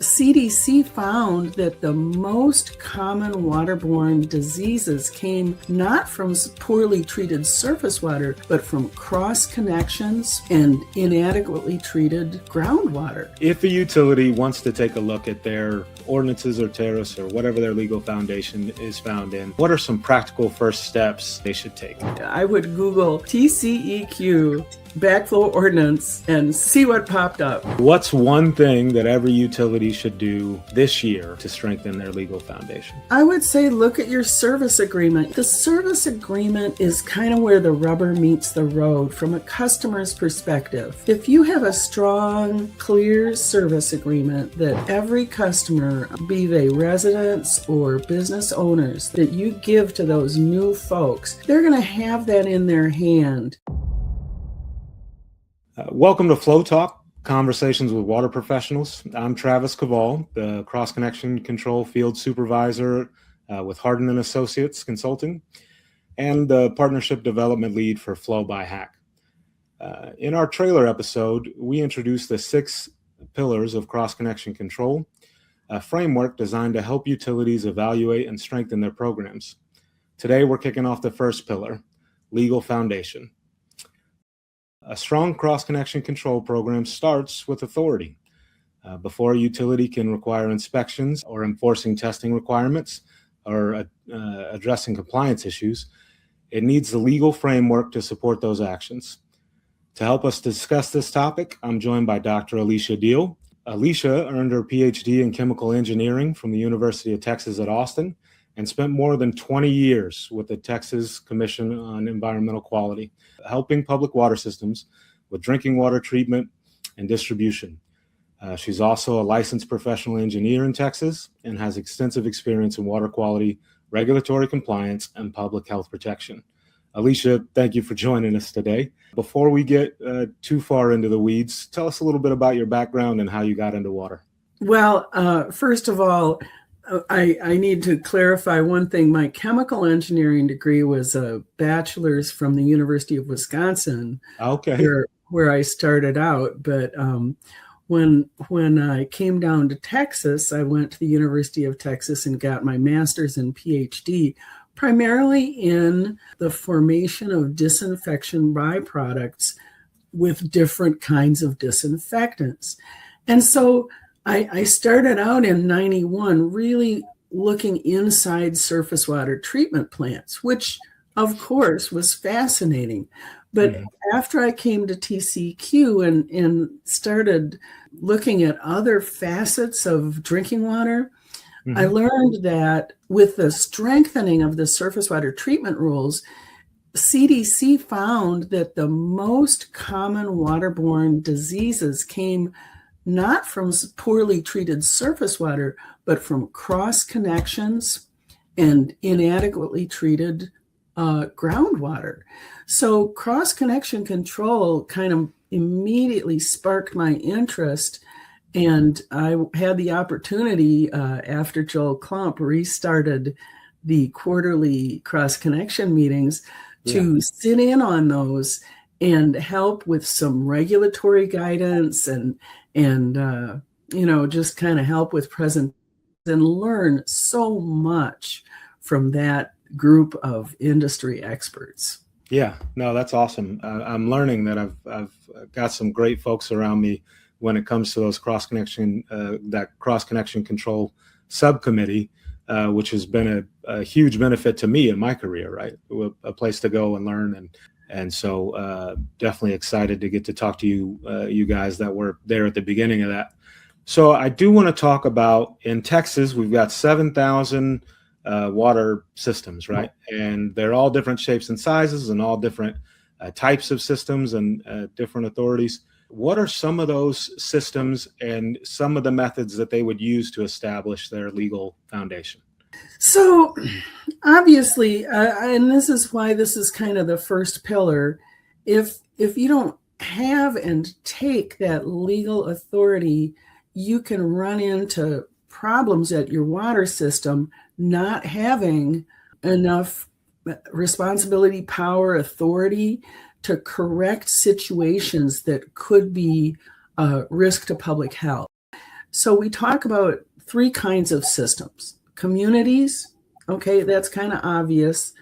CDC found that the most common waterborne diseases came not from poorly treated surface water, but from cross connections and inadequately treated groundwater. If a utility wants to take a look at their ordinances or tariffs or whatever their legal foundation is found in, what are some practical first steps they should take? I would Google TCEQ backflow ordinance and see what popped up. What's one thing that every utility should do this year to strengthen their legal foundation? I would say look at your service agreement. The service agreement is kind of where the rubber meets the road from a customer's perspective. If you have a strong, clear service agreement that every customer, be they residents or business owners, that you give to those new folks, they're going to have that in their hand. Welcome to FLO Talk, Conversations with Water Professionals. I'm Travis Kvaal, the Cross Connection Control Field Supervisor with Hardin Associates Consulting and the Partnership Development Lead for FLO by HAC. In our trailer episode, we introduced the 6 pillars of cross connection control, a framework designed to help utilities evaluate and strengthen their programs. Today, we're kicking off the first pillar, legal foundation. A strong cross-connection control program starts with authority. Before a utility can require inspections or enforcing testing requirements or addressing compliance issues, it needs the legal framework to support those actions. To help us discuss this topic, I'm joined by Dr. Alicia Diehl. Alicia earned her Ph.D. in chemical engineering from the University of Texas at Austin and spent more than 20 years with the Texas Commission on Environmental Quality, helping public water systems with drinking water treatment and distribution. She's also a licensed professional engineer in Texas and has extensive experience in water quality, regulatory compliance, and public health protection. Alicia, thank you for joining us today. Before we get too far into the weeds, tell us a little bit about your background and how you got into water. Well, first of all, I need to clarify one thing. My chemical engineering degree was a bachelor's from the University of Wisconsin, where I started out. But when I came down to Texas, I went to the University of Texas and got my master's and Ph.D., primarily in the formation of disinfection byproducts with different kinds of disinfectants. And so I started out in 91 really looking inside surface water treatment plants, which of course was fascinating. But after I came to TCEQ and started looking at other facets of drinking water, I learned that with the strengthening of the surface water treatment rules, CDC found that the most common waterborne diseases came not from poorly treated surface water, but from cross connections and inadequately treated groundwater. So cross connection control kind of immediately sparked my interest. And I had the opportunity after Joel Klump restarted the quarterly cross connection meetings to sit in on those and help with some regulatory guidance and just kind of help with present and learn so much from that group of industry experts. Yeah, no, that's awesome. I'm learning that I've got some great folks around me when it comes to those cross connection control subcommittee, which has been a huge benefit to me in my career, right? A place to go and learn. And so definitely excited to get to talk to you guys that were there at the beginning of that. So I do want to talk about, in Texas, we've got 7,000 water systems, right? And they're all different shapes and sizes and all different types of systems and different authorities. What are some of those systems and some of the methods that they would use to establish their legal foundation? So obviously, and this is why this is kind of the first pillar, if you don't have and take that legal authority, you can run into problems at your water system not having enough responsibility, power, authority to correct situations that could be a risk to public health. So we talk about three kinds of systems. Communities, okay, that's kind of obvious.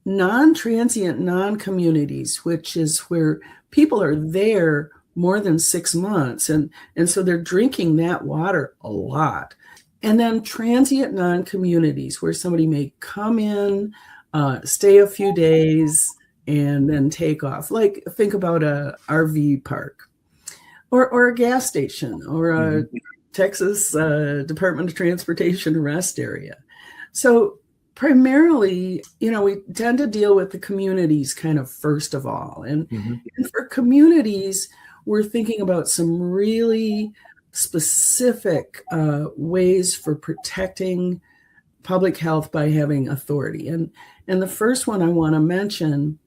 Non-transient non-communities, which is where people are there more than 6 months, and so they're drinking that water a lot. And then transient non-communities, where somebody may come in, stay a few days, and then take off. Like, think about a RV park, or a gas station, or a Texas Department of Transportation rest area. So primarily, we tend to deal with the communities kind of first of all. And for communities, we're thinking about some really specific ways for protecting public health by having authority. And the first one I want to mention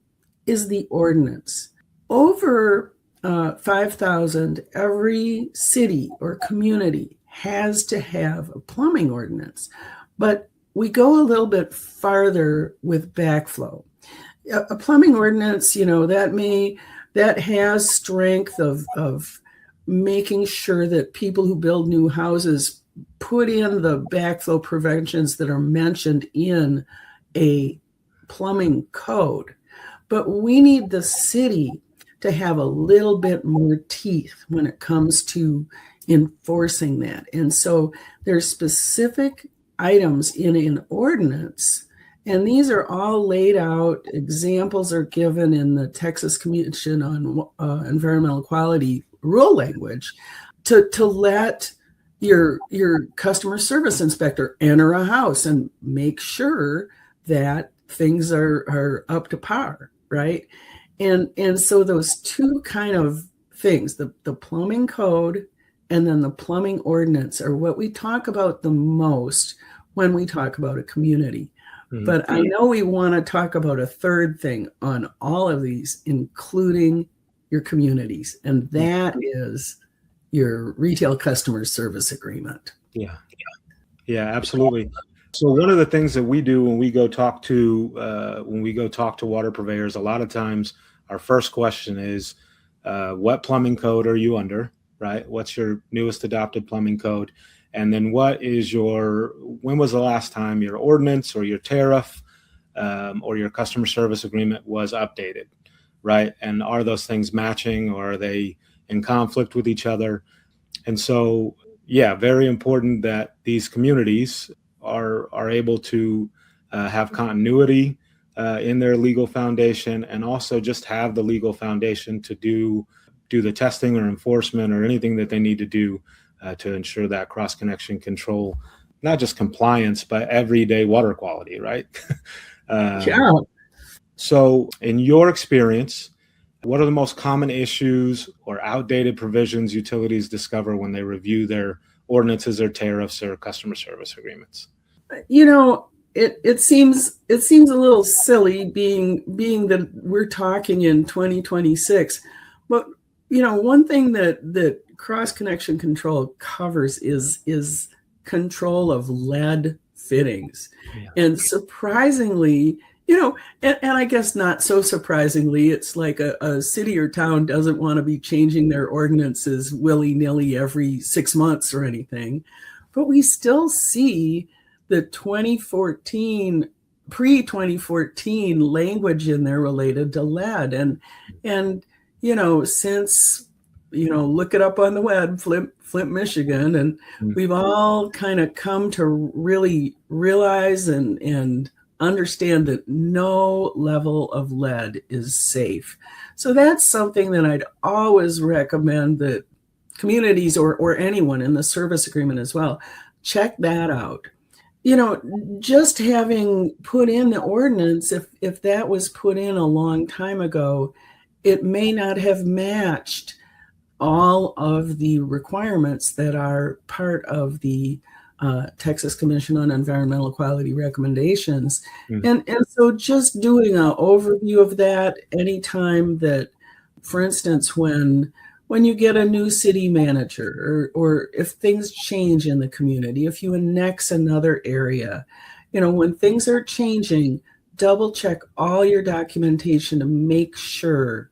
is the ordinance. Over 5,000, every city or community has to have a plumbing ordinance. But we go a little bit farther with backflow. A plumbing ordinance, that has strength of making sure that people who build new houses put in the backflow preventions that are mentioned in a plumbing code. But we need the city to have a little bit more teeth when it comes to enforcing that. And so there's specific items in an ordinance, and these are all laid out. Examples are given in the Texas Commission on Environmental Quality rule language to let your customer service inspector enter a house and make sure that things are up to par, right? And so those two kind of things, the plumbing code and then the plumbing ordinance, are what we talk about the most when we talk about a community. But I know we want to talk about a third thing on all of these, including your communities, and that is your retail customer service agreement. Yeah, absolutely. So one of the things that we do when we go talk to water purveyors, a lot of times our first question is, what plumbing code are you under, right? What's your newest adopted plumbing code? And then when was the last time your ordinance or your tariff or your customer service agreement was updated, right? And are those things matching, or are they in conflict with each other? And so, very important that these communities are able to have continuity in their legal foundation, and also just have the legal foundation to do the testing or enforcement or anything that they need to do to ensure that cross-connection control, not just compliance, but everyday water quality, right? So in your experience, what are the most common issues or outdated provisions utilities discover when they review their ordinances or tariffs or customer service agreements? It seems a little silly being that we're talking in 2026, but one thing that cross-connection control covers is control of lead fittings. And surprisingly, and I guess not so surprisingly, it's like a city or town doesn't want to be changing their ordinances willy-nilly every 6 months or anything. But we still see the pre-2014 language in there related to lead. And since, look it up on the web, Flint, Michigan, and we've all kind of come to really realize and understand that no level of lead is safe. So that's something that I'd always recommend that communities or anyone in the service agreement as well, check that out. Just having put in the ordinance, if that was put in a long time ago, it may not have matched all of the requirements that are part of the Texas Commission on Environmental Quality recommendations. And so just doing an overview of that anytime that, for instance, when you get a new city manager, or if things change in the community, if you annex another area, when things are changing, double check all your documentation to make sure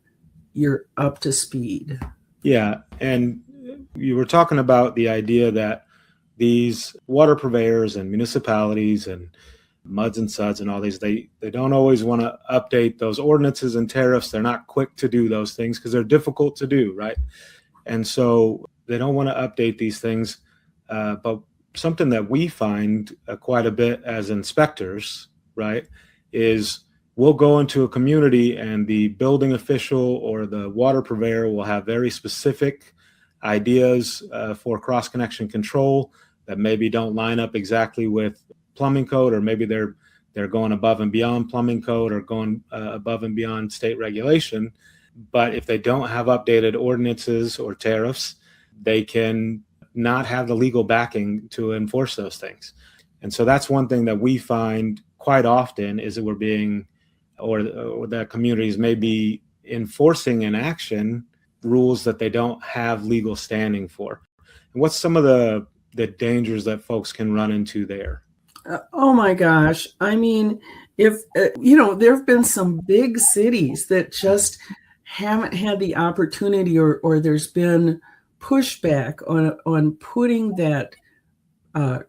you're up to speed. Yeah. And You were talking about the idea that these water purveyors and municipalities and MUDs and SUDs and all these, they don't always want to update those ordinances and tariffs. They're not quick to do those things because they're difficult to do, right? And so they don't want to update these things. But something that we find quite a bit as inspectors, right, is we'll go into a community and the building official or the water purveyor will have very specific ideas for cross-connection control that maybe don't line up exactly with plumbing code, or maybe they're going above and beyond plumbing code or going above and beyond state regulation. But if they don't have updated ordinances or tariffs, they can not have the legal backing to enforce those things. And so that's one thing that we find quite often is that we're being, or that communities may be enforcing in action rules that they don't have legal standing for. And what's some of the dangers that folks can run into there? Oh my gosh. I mean, if, there have been some big cities that just haven't had the opportunity, or there's been pushback on putting that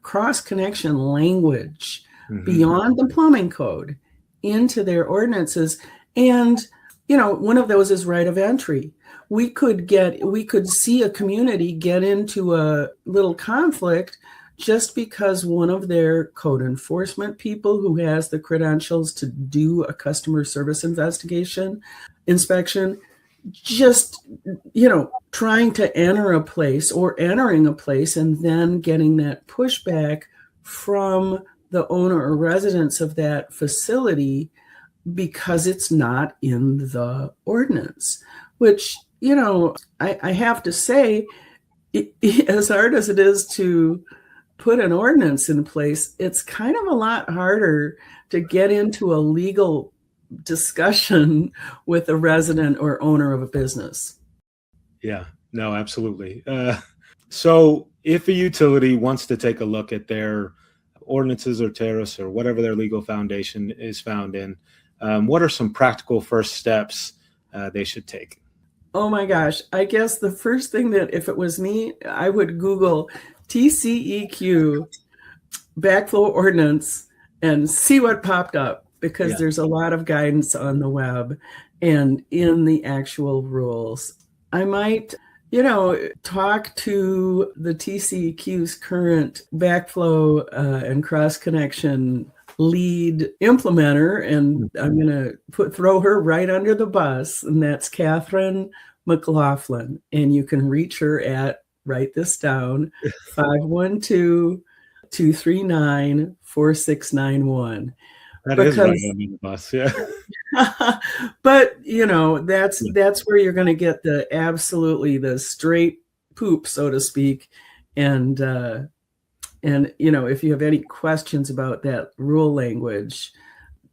cross-connection language beyond the plumbing code into their ordinances. And, one of those is right of entry. We could see a community get into a little conflict just because one of their code enforcement people who has the credentials to do a customer service inspection, just, trying to enter a place or entering a place and then getting that pushback from the owner or residents of that facility because it's not in the ordinance, which, I have to say, as hard as it is to put an ordinance in place, it's kind of a lot harder to get into a legal discussion with a resident or owner of a business. Yeah, no, absolutely. So if a utility wants to take a look at their ordinances or tariffs or whatever their legal foundation is found in, what are some practical first steps they should take? Oh my gosh. I guess the first thing that, if it was me, I would Google TCEQ backflow ordinance and see what popped up, because there's a lot of guidance on the web and in the actual rules. I might, talk to the TCEQ's current backflow and cross-connection lead implementer, and I'm going to throw her right under the bus, and that's Catherine McLaughlin. And you can reach her at, write this down, 512-239-4691. That is right under the bus, yeah. But that's where you're going to get the straight poop, so to speak, and if you have any questions about that rule language,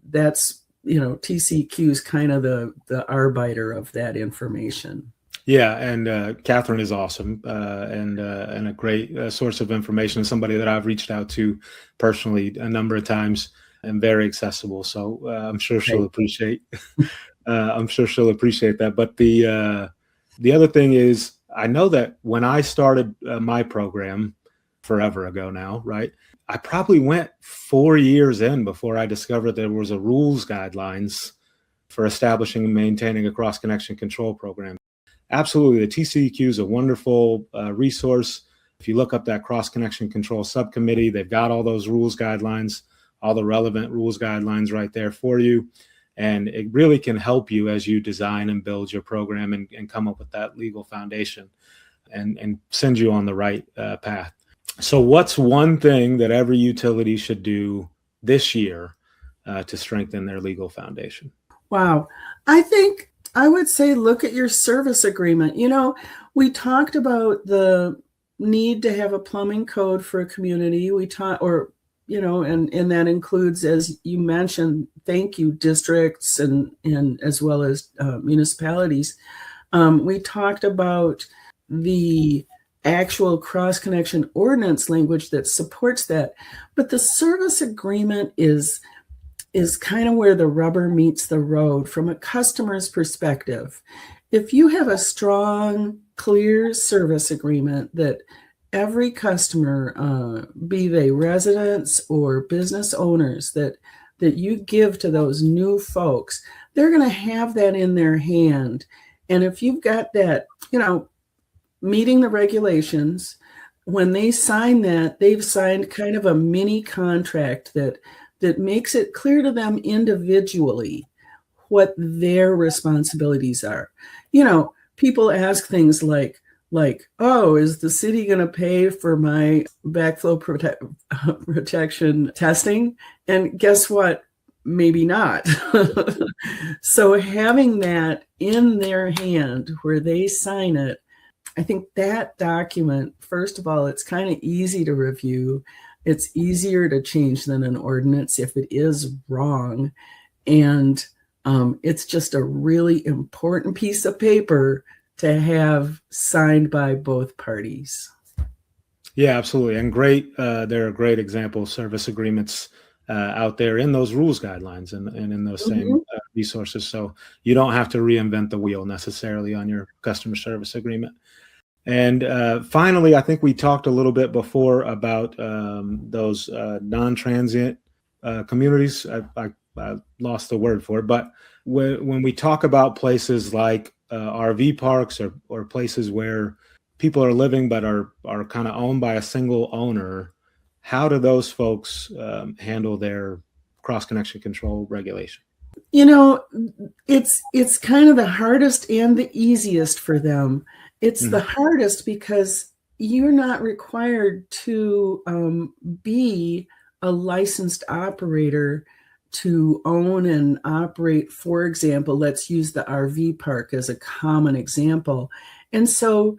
that's TCEQ is kind of the arbiter of that information. Yeah, and Catherine is awesome and a great source of information. Somebody that I've reached out to personally a number of times, and very accessible. So I'm sure she'll appreciate. I'm sure she'll appreciate that. But the other thing is, I know that when I started my program forever ago now, right? I probably went 4 years in before I discovered there was a rules guidelines for establishing and maintaining a cross-connection control program. Absolutely. The TCEQ is a wonderful resource. If you look up that cross-connection control subcommittee, they've got all those rules guidelines, all the relevant rules guidelines right there for you. And it really can help you as you design and build your program and come up with that legal foundation and send you on the right path. So what's one thing that every utility should do this year to strengthen their legal foundation? Wow. I think I would say look at your service agreement. We talked about the need to have a plumbing code for a community. And that includes, as you mentioned, thank you, districts and as well as municipalities. We talked about the actual cross-connection ordinance language that supports that. But the service agreement is kind of where the rubber meets the road from a customer's perspective. If you have a strong clear service agreement that every customer, be they residents or business owners, that you give to those new folks, they're going to have that in their hand. And if you've got that, meeting the regulations, when they sign that, they've signed kind of a mini contract that makes it clear to them individually what their responsibilities are. People ask things like, oh, is the city going to pay for my backflow protection testing? And guess what? Maybe not. So having that in their hand where they sign it, I think that document, first of all, it's kind of easy to review. It's easier to change than an ordinance if it is wrong. And it's just a really important piece of paper to have signed by both parties. Yeah, absolutely. And great. There are great example service agreements out there in those rules guidelines and in those same resources. So you don't have to reinvent the wheel necessarily on your customer service agreement. And finally, I think we talked a little bit before about those non-transient communities. I lost the word for it, but when we talk about places like RV parks or places where people are living but are kind of owned by a single owner, how do those folks handle their cross-connection control regulation? It's kind of the hardest and the easiest for them. It's the hardest because you're not required to be a licensed operator to own and operate. For example, let's use the RV park as a common example. And so,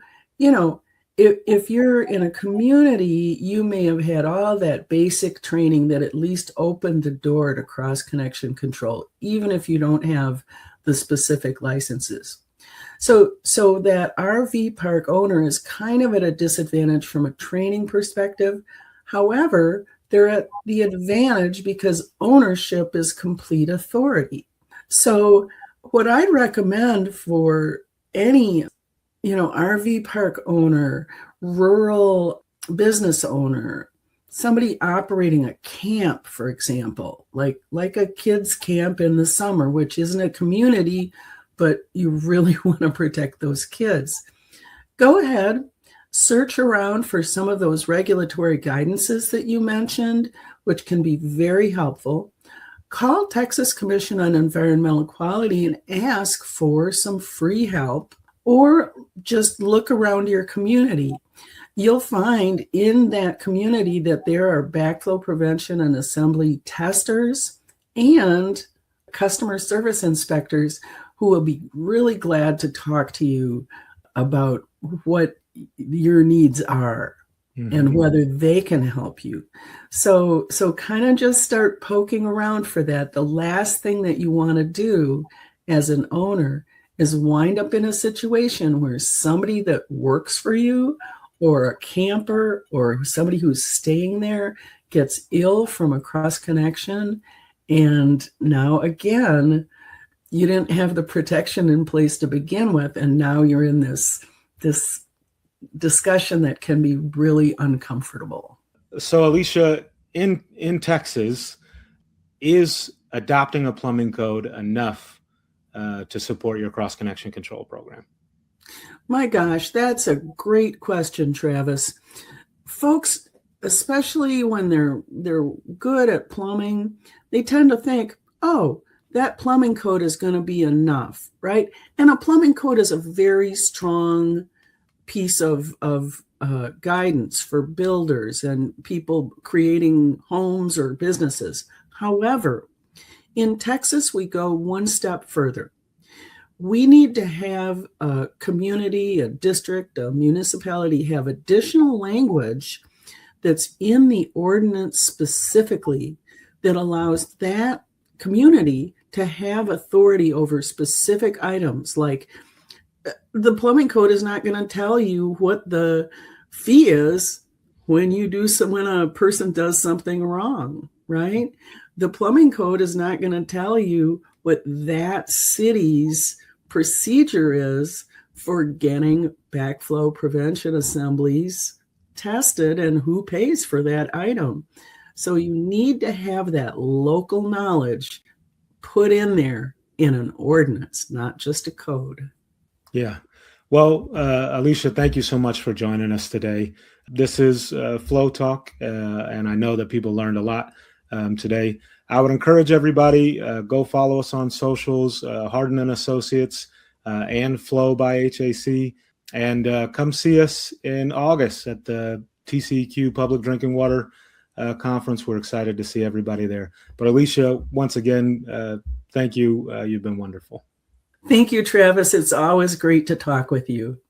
if you're in a community, you may have had all that basic training that at least opened the door to cross-connection control, even if you don't have the specific licenses. So that RV park owner is kind of at a disadvantage from a training perspective. However, they're at the advantage because ownership is complete authority. So what I'd recommend for any, RV park owner, rural business owner, somebody operating a camp, for example, like a kids' camp in the summer, which isn't a community, but you really want to protect those kids. Go ahead, search around for some of those regulatory guidances that you mentioned, which can be very helpful. Call Texas Commission on Environmental Quality and ask for some free help, or just look around your community. You'll find in that community that there are backflow prevention and assembly testers and customer service inspectors who will be really glad to talk to you about what your needs are and whether they can help you. So kind of just start poking around for that. The last thing that you want to do as an owner is wind up in a situation where somebody that works for you or a camper or somebody who's staying there gets ill from a cross connection. And now again, you didn't have the protection in place to begin with. And now you're in this discussion that can be really uncomfortable. So Alicia, in Texas, is adopting a plumbing code enough to support your cross-connection control program? My gosh, that's a great question, Travis. Folks, especially when they're good at plumbing, they tend to think, oh, that plumbing code is going to be enough, right? And a plumbing code is a very strong piece of guidance for builders and people creating homes or businesses. However, in Texas, we go one step further. We need to have a community, a district, a municipality have additional language that's in the ordinance specifically that allows that community to have authority over specific items. Like the plumbing code is not going to tell you what the fee is when a person does something wrong, right? The plumbing code is not going to tell you what that city's procedure is for getting backflow prevention assemblies tested and who pays for that item. So you need to have that local knowledge put in there in an ordinance, not just a code. Yeah. Well, Alicia, thank you so much for joining us today. This is FLO Talk, and I know that people learned a lot today. I would encourage everybody, go follow us on socials, Hardin Associates and FLO by HAC, and come see us in August at the TCEQ Public Drinking Water Conference. We're excited to see everybody there. But Alicia, once again, thank you. You've been wonderful. Thank you, Travis. It's always great to talk with you.